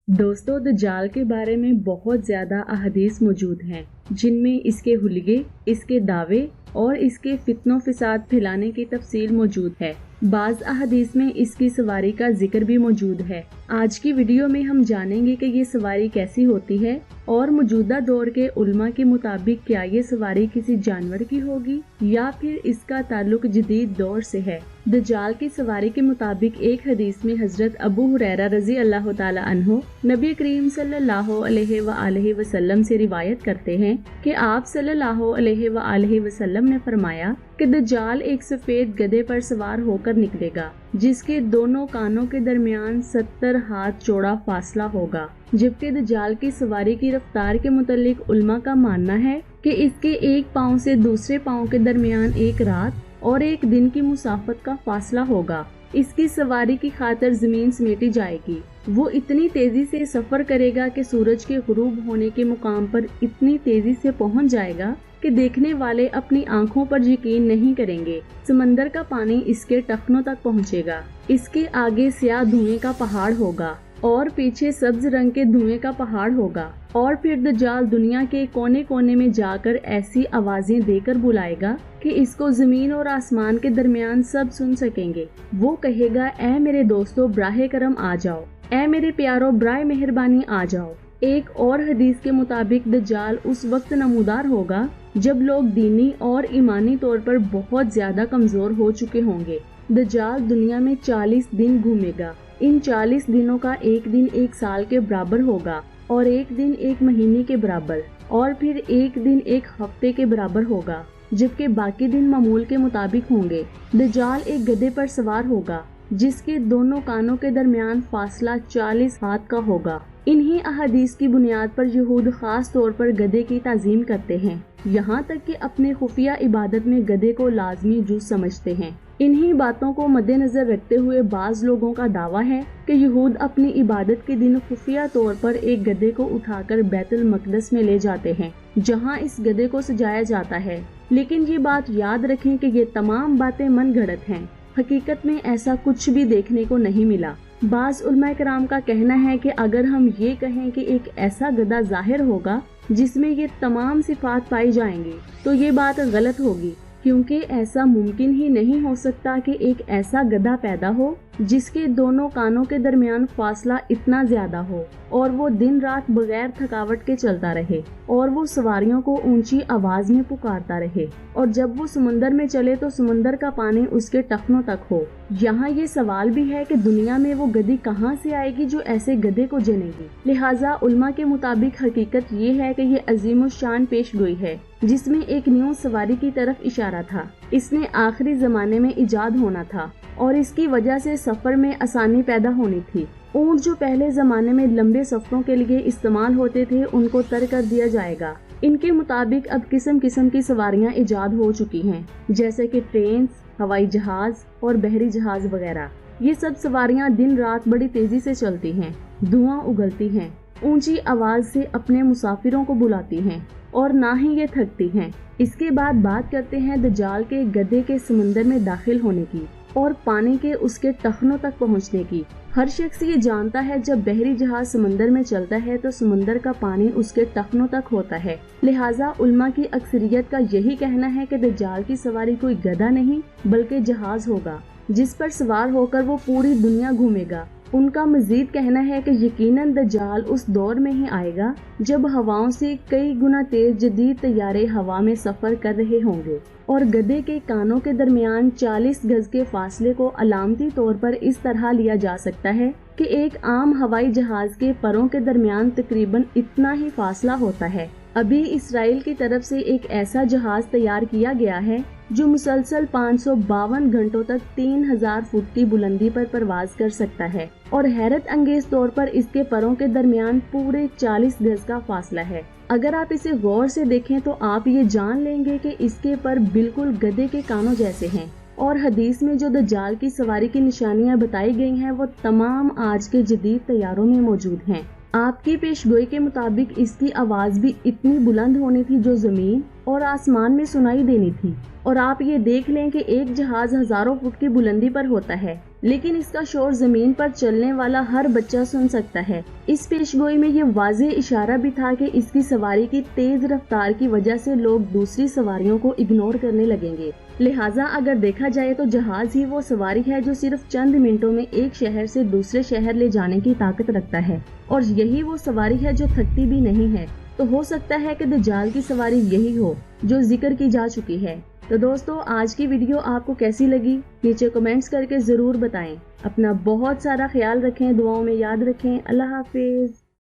दोस्तों, दज्जाल के बारे में बहुत ज़्यादा अहादीस मौजूद हैं, जिनमें इसके हुलिये, इसके दावे और इसके फितनों फिसाद फैलाने की तफसील मौजूद है। बाज़ अहादीस में इसकी सवारी का जिक्र भी मौजूद है। आज की वीडियो में हम जानेंगे कि ये सवारी कैसी होती है और मौजूदा दौर के उलमा के मुताबिक क्या ये सवारी किसी जानवर की होगी या फिर इसका ताल्लुक जदीद दौर से है। दज्जाल की सवारी के मुताबिक एक हदीस में हजरत अबू हुरैरा रजी अल्लाह ताला अन्हो नबी करीम सल्लल्लाहु अलैहि वसल्लम से रिवायत करते हैं कि आप सल्लल्लाहु अलैहि वसल्लम ने फरमाया कि दज्जाल एक सफेद गधे पर सवार होकर निकलेगा, जिसके दोनों कानों के दरमियान 70 हाथ चौड़ा फासला होगा। जबकि दज्जाल की सवारी की रफ्तार के मुतालिक उलमा का मानना है कि इसके एक पाँव से दूसरे पाँव के दरमियान एक रात और एक दिन की मुसाफत का फासला होगा। इसकी सवारी की खातिर जमीन समेटी जाएगी। वो इतनी तेजी से सफर करेगा कि सूरज के गुरूब होने के मुकाम पर इतनी तेजी से पहुंच जाएगा कि देखने वाले अपनी आंखों पर यकीन नहीं करेंगे। समंदर का पानी इसके टखनों तक पहुंचेगा। इसके आगे स्याह धुएं का पहाड़ होगा और पीछे सब्ज रंग के धुएं का पहाड़ होगा। और फिर दज्जाल दुनिया के कोने कोने में जाकर ऐसी आवाजें देकर बुलाएगा कि इसको जमीन और आसमान के दरमियान सब सुन सकेंगे। वो कहेगा, ऐ मेरे दोस्तों ब्राहे करम आ जाओ, ऐ मेरे प्यारों ब्राहे मेहरबानी आ जाओ। एक और हदीस के मुताबिक दज्जाल उस वक्त नमूदार होगा जब लोग दीनी और ईमानी तौर पर बहुत ज्यादा कमजोर हो चुके होंगे। दज्जाल दुनिया में 40 दिन घूमेगा। इन 40 दिनों का एक दिन एक साल के बराबर होगा और एक दिन एक महीने के बराबर और फिर एक दिन एक हफ्ते के बराबर होगा, जबकि बाकी दिन मामूल के मुताबिक होंगे। दज्जाल एक गधे पर सवार होगा जिसके दोनों कानों के दरमियान फासला 40 हाथ का होगा। इन्हीं अहादीस की बुनियाद पर यहूद खास तौर पर गधे की ताजीम करते हैं, यहाँ तक कि अपने खुफिया इबादत में गधे को लाजमी जुज़ समझते हैं। इन्हीं बातों को मद्देनजर रखते हुए बाज लोगों का दावा है कि यहूद अपनी इबादत के दिन खुफिया तौर पर एक गधे को उठाकर बैतुल मक़दस में ले जाते हैं, जहाँ इस गधे को सजाया जाता है। लेकिन ये बात याद रखें कि ये तमाम बातें मन गढ़ंत हैं। हकीकत में ऐसा कुछ भी देखने को नहीं मिला। बाज़ उलमा कराम का कहना है कि अगर हम ये कहें कि एक ऐसा गधा जाहिर होगा जिसमें ये तमाम सिफात पाई जाएंगी तो ये बात गलत होगी, क्योंकि ऐसा मुमकिन ही नहीं हो सकता कि एक ऐसा गधा पैदा हो जिसके दोनों कानों के दरमियान फासला इतना ज्यादा हो और वो दिन रात बगैर थकावट के चलता रहे और वो सवारियों को ऊंची आवाज में पुकारता रहे और जब वो समुंदर में चले तो समुंदर का पानी उसके टखनों तक हो। यहाँ ये सवाल भी है कि दुनिया में वो गधी कहाँ से आएगी जो ऐसे गधे को जनेगी। लिहाजा उल्मा के मुताबिक हकीकत ये है कि ये अजीमुशान पेशगोई है जिसमें एक न्यू सवारी की तरफ इशारा था। इसने आखिरी जमाने में इजाद होना था और इसकी वजह से सफर में आसानी पैदा होनी थी। ऊंट जो पहले जमाने में लंबे सफरों के लिए इस्तेमाल होते थे उनको तर्क कर दिया जाएगा। इनके मुताबिक अब किस्म किस्म की सवारियां इजाद हो चुकी हैं, जैसे कि ट्रेन, हवाई जहाज और बहरी जहाज वगैरह। ये सब सवारियां दिन रात बड़ी तेजी से चलती हैं, धुआं उगलती हैं, ऊंची आवाज से अपने मुसाफिरों को बुलाती हैं और ना ही ये थकती हैं। इसके बाद बात करते हैं दज्जाल के गधे के समंदर में दाखिल होने की और पानी के उसके टखनों तक पहुंचने की। हर शख्स ये जानता है जब बहरी जहाज समंदर में चलता है तो समंदर का पानी उसके टखनों तक होता है। लिहाजा उल्मा की अक्सरियत का यही कहना है कि दज्जाल की सवारी कोई गधा नहीं बल्कि जहाज होगा जिस पर सवार होकर वो पूरी दुनिया घूमेगा। उनका मजीद कहना है कि यकीनन दज्जाल उस दौर में ही आएगा जब हवाओं से कई गुना तेज जदीद तैयारे हवा में सफर कर रहे होंगे और गधे के कानों के दरमियान 40 गज के फासले को अलामती तौर पर इस तरह लिया जा सकता है कि एक आम हवाई जहाज के परों के दरमियान तकरीबन इतना ही फासला होता है। अभी इसराइल की तरफ से एक ऐसा जहाज तैयार किया गया है जो मुसलसल 552 घंटों तक 3000 फुट की बुलंदी पर परवाज कर सकता है और हैरत अंगेज तौर पर इसके परों के दरमियान पूरे 40 गज का फासला है। अगर आप इसे गौर से देखें तो आप ये जान लेंगे कि इसके पर बिल्कुल गधे के कानों जैसे हैं और हदीस में जो दज्जाल की सवारी की निशानियां बताई गई हैं वो तमाम आज के जदीद तैयारों में मौजूद हैं। आपकी पेशगोई के मुताबिक इसकी आवाज भी इतनी बुलंद होनी थी जो जमीन और आसमान में सुनाई देनी थी और आप ये देख लें कि एक जहाज हजारों फुट की बुलंदी पर होता है لیکن اس کا شور زمین پر چلنے والا ہر بچہ سن سکتا ہے۔ اس پیشگوئی میں یہ واضح اشارہ بھی تھا کہ اس کی سواری کی تیز رفتار کی وجہ سے لوگ دوسری سواریوں کو اگنور کرنے لگیں گے، لہٰذا اگر دیکھا جائے تو جہاز ہی وہ سواری ہے جو صرف چند منٹوں میں ایک شہر سے دوسرے شہر لے جانے کی طاقت رکھتا ہے، اور یہی وہ سواری ہے جو تھکتی بھی نہیں ہے۔ تو ہو سکتا ہے کہ دجال کی سواری یہی ہو جو ذکر کی جا چکی ہے۔ تو دوستو، آج کی ویڈیو آپ کو کیسی لگی نیچے کمنٹس کر کے ضرور بتائیں۔ اپنا بہت سارا خیال رکھیں، دعاؤں میں یاد رکھیں۔ اللہ حافظ۔